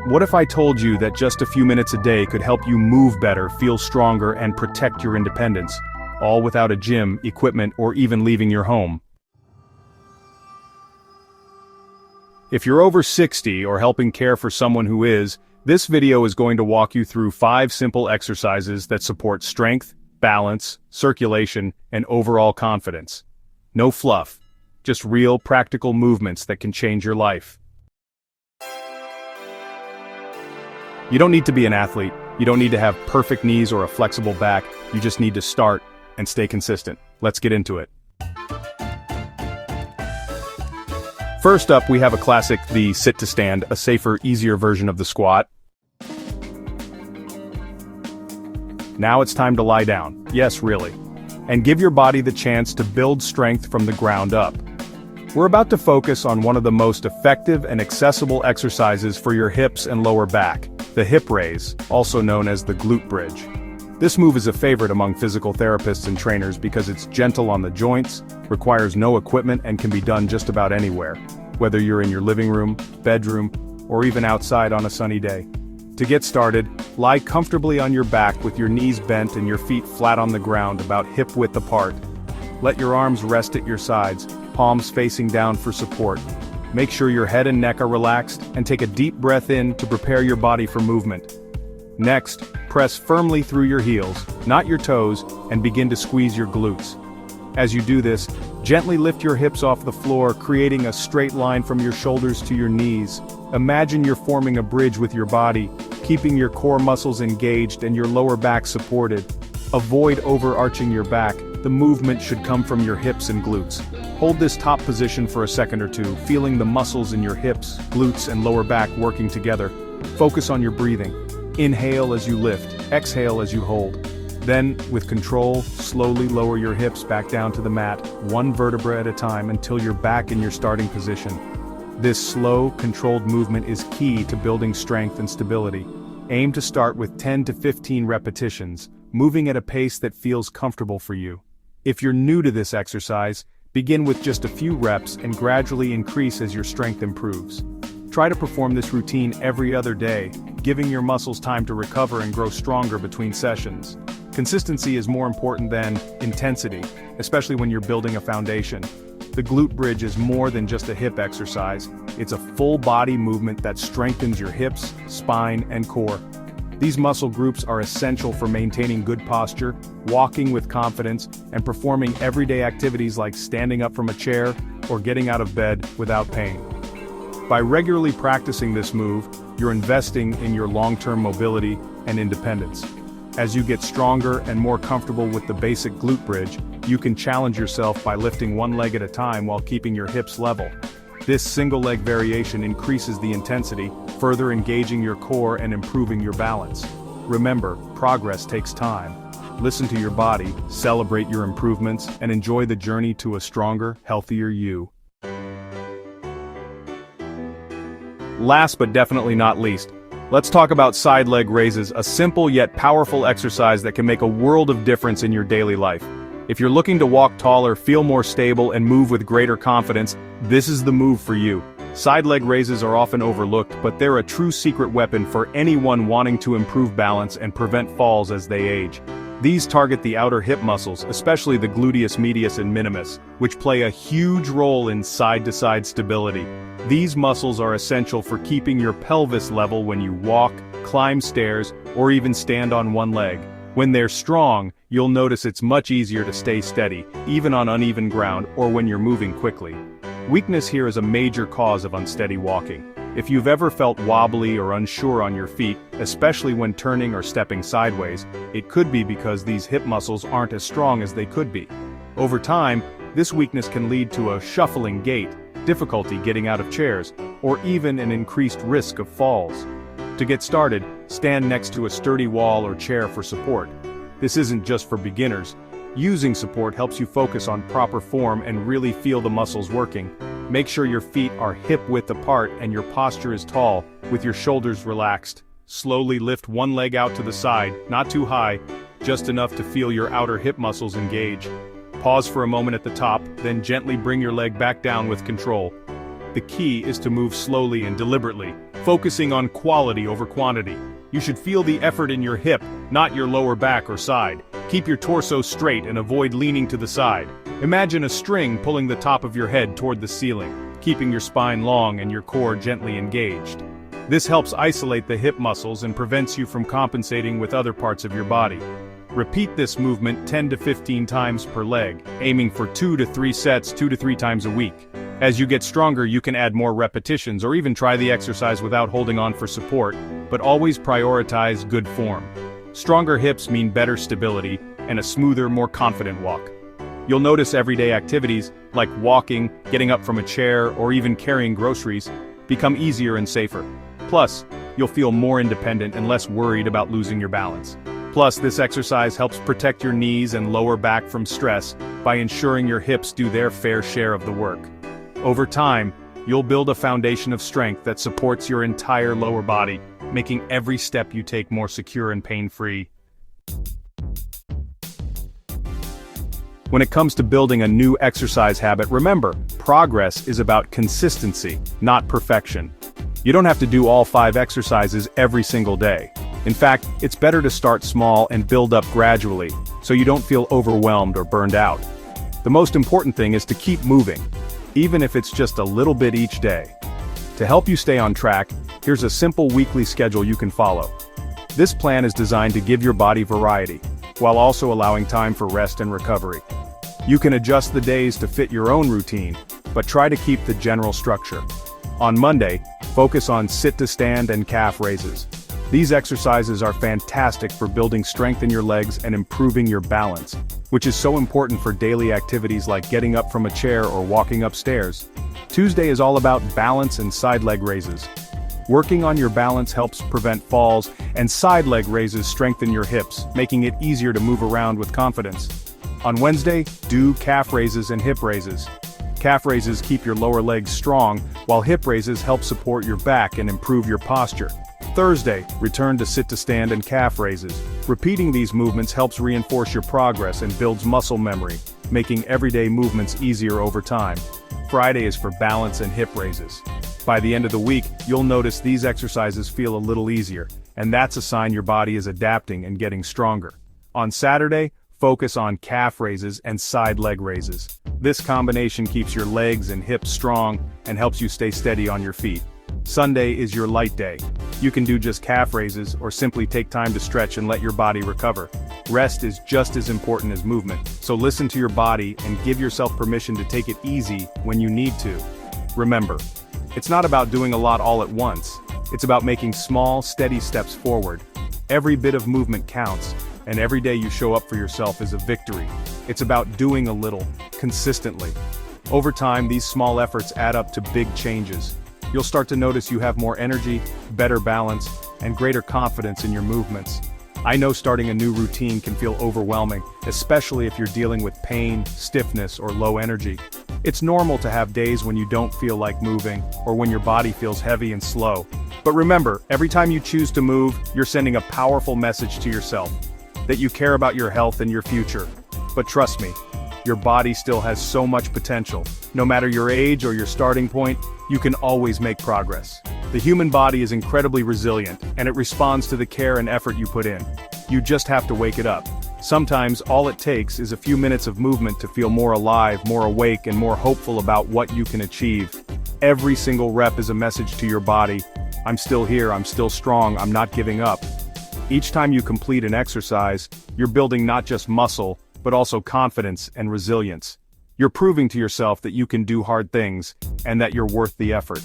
What if I told you that just a few minutes a day could help you move better, feel stronger, and protect your independence, all without a gym, equipment, or even leaving your home? If you're over 60 or helping care for someone who is, this video is going to walk you through 5 simple exercises that support strength, balance, circulation, and overall confidence. No fluff, just real, practical movements that can change your life. You don't need to be an athlete, you don't need to have perfect knees or a flexible back, you just need to start and stay consistent. Let's get into it. First up, we have a classic, the sit to stand, a safer, easier version of the squat. Now it's time to lie down. Yes, really. And give your body the chance to build strength from the ground up. We're about to focus on one of the most effective and accessible exercises for your hips and lower back, the hip raise, also known as the glute bridge. This move is a favorite among physical therapists and trainers because it's gentle on the joints, requires no equipment, and can be done just about anywhere, whether you're in your living room, bedroom, or even outside on a sunny day. To get started, lie comfortably on your back with your knees bent and your feet flat on the ground about hip-width apart. Let your arms rest at your sides, palms facing down for support. Make sure your head and neck are relaxed, and take a deep breath in to prepare your body for movement. Next, press firmly through your heels, not your toes, and begin to squeeze your glutes. As you do this, gently lift your hips off the floor, creating a straight line from your shoulders to your knees. Imagine you're forming a bridge with your body, keeping your core muscles engaged and your lower back supported. Avoid overarching your back, the movement should come from your hips and glutes. Hold this top position for a second or two, feeling the muscles in your hips, glutes, and lower back working together. Focus on your breathing. Inhale as you lift, exhale as you hold. Then, with control, slowly lower your hips back down to the mat, one vertebra at a time until you're back in your starting position. This slow, controlled movement is key to building strength and stability. Aim to start with 10 to 15 repetitions, moving at a pace that feels comfortable for you. If you're new to this exercise, begin with just a few reps and gradually increase as your strength improves. Try to perform this routine every other day, giving your muscles time to recover and grow stronger between sessions. Consistency is more important than intensity, especially when you're building a foundation. The glute bridge is more than just a hip exercise, it's a full body movement that strengthens your hips, spine, and core. These muscle groups are essential for maintaining good posture, walking with confidence, and performing everyday activities like standing up from a chair or getting out of bed without pain. By regularly practicing this move, you're investing in your long-term mobility and independence. As you get stronger and more comfortable with the basic glute bridge, you can challenge yourself by lifting one leg at a time while keeping your hips level. This single-leg variation increases the intensity, further engaging your core and improving your balance. Remember, progress takes time. Listen to your body, celebrate your improvements, and enjoy the journey to a stronger, healthier you. Last but definitely not least, let's talk about side leg raises, a simple yet powerful exercise that can make a world of difference in your daily life. If you're looking to walk taller, feel more stable, and move with greater confidence, this is the move for you. Side leg raises are often overlooked, but they're a true secret weapon for anyone wanting to improve balance and prevent falls as they age. These target the outer hip muscles, especially the gluteus medius and minimus, which play a huge role in side-to-side stability. These muscles are essential for keeping your pelvis level when you walk, climb stairs, or even stand on one leg. When they're strong, you'll notice it's much easier to stay steady, even on uneven ground or when you're moving quickly. Weakness here is a major cause of unsteady walking. If you've ever felt wobbly or unsure on your feet, especially when turning or stepping sideways, it could be because these hip muscles aren't as strong as they could be. Over time, this weakness can lead to a shuffling gait, difficulty getting out of chairs, or even an increased risk of falls. To get started, stand next to a sturdy wall or chair for support. This isn't just for beginners. Using support helps you focus on proper form and really feel the muscles working. Make sure your feet are hip-width apart and your posture is tall, with your shoulders relaxed. Slowly lift one leg out to the side, not too high, just enough to feel your outer hip muscles engage. Pause for a moment at the top, then gently bring your leg back down with control. The key is to move slowly and deliberately, focusing on quality over quantity. You should feel the effort in your hip, not your lower back or side. Keep your torso straight and avoid leaning to the side. Imagine a string pulling the top of your head toward the ceiling, keeping your spine long and your core gently engaged. This helps isolate the hip muscles and prevents you from compensating with other parts of your body. Repeat this movement 10 to 15 times per leg, aiming for 2 to 3 sets 2 to 3 times a week. As you get stronger, you can add more repetitions or even try the exercise without holding on for support, but always prioritize good form. Stronger hips mean better stability and a smoother, more confident walk. You'll notice everyday activities, like walking, getting up from a chair, or even carrying groceries, become easier and safer. Plus, you'll feel more independent and less worried about losing your balance. Plus, this exercise helps protect your knees and lower back from stress by ensuring your hips do their fair share of the work. Over time, you'll build a foundation of strength that supports your entire lower body, making every step you take more secure and pain-free. When it comes to building a new exercise habit, remember, progress is about consistency, not perfection. You don't have to do all 5 exercises every single day. In fact, it's better to start small and build up gradually, so you don't feel overwhelmed or burned out. The most important thing is to keep moving, even if it's just a little bit each day. To help you stay on track, here's a simple weekly schedule you can follow. This plan is designed to give your body variety, while also allowing time for rest and recovery. You can adjust the days to fit your own routine, but try to keep the general structure. On Monday, focus on sit-to-stand and calf raises. These exercises are fantastic for building strength in your legs and improving your balance, which is so important for daily activities like getting up from a chair or walking upstairs. Tuesday is all about balance and side leg raises. Working on your balance helps prevent falls, and side leg raises strengthen your hips, making it easier to move around with confidence. On Wednesday, do calf raises and hip raises. Calf raises keep your lower legs strong, while hip raises help support your back and improve your posture. Thursday, return to sit-to-stand and calf raises. Repeating these movements helps reinforce your progress and builds muscle memory, making everyday movements easier over time. Friday is for balance and hip raises. By the end of the week, you'll notice these exercises feel a little easier, and that's a sign your body is adapting and getting stronger. On Saturday, focus on calf raises and side leg raises. This combination keeps your legs and hips strong and helps you stay steady on your feet. Sunday is your light day. You can do just calf raises or simply take time to stretch and let your body recover. Rest is just as important as movement, so listen to your body and give yourself permission to take it easy when you need to. Remember, it's not about doing a lot all at once. It's about making small, steady steps forward. Every bit of movement counts, and every day you show up for yourself is a victory. It's about doing a little, consistently. Over time, these small efforts add up to big changes. You'll start to notice you have more energy, better balance, and greater confidence in your movements. I know starting a new routine can feel overwhelming, especially if you're dealing with pain, stiffness, or low energy. It's normal to have days when you don't feel like moving, or when your body feels heavy and slow. But remember, every time you choose to move, you're sending a powerful message to yourself, that you care about your health and your future. But trust me, your body still has so much potential. No matter your age or your starting point, you can always make progress. The human body is incredibly resilient, and it responds to the care and effort you put in. You just have to wake it up. Sometimes all it takes is a few minutes of movement to feel more alive, more awake, and more hopeful about what you can achieve. Every single rep is a message to your body. I'm still here, I'm still strong, I'm not giving up. Each time you complete an exercise, you're building not just muscle, but also confidence and resilience. You're proving to yourself that you can do hard things, and that you're worth the effort.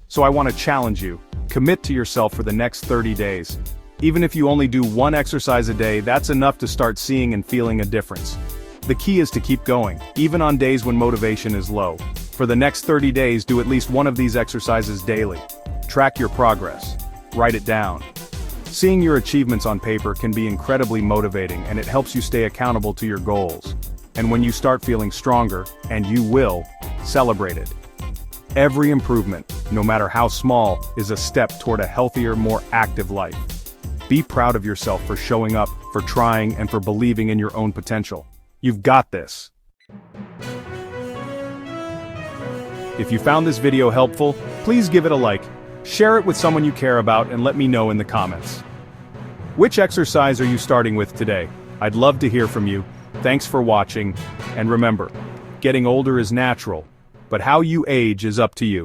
So I want to challenge you. Commit to yourself for the next 30 days. Even if you only do one exercise a day, that's enough to start seeing and feeling a difference. The key is to keep going, even on days when motivation is low. For the next 30 days, do at least one of these exercises daily. Track your progress. Write it down. Seeing your achievements on paper can be incredibly motivating, and it helps you stay accountable to your goals. And when you start feeling stronger, and you will, celebrate it. Every improvement, no matter how small, is a step toward a healthier, more active life. Be proud of yourself for showing up, for trying, and for believing in your own potential. You've got this. If you found this video helpful, please give it a like. Share it with someone you care about and let me know in the comments. Which exercise are you starting with today? I'd love to hear from you. Thanks for watching, and remember, getting older is natural, but how you age is up to you.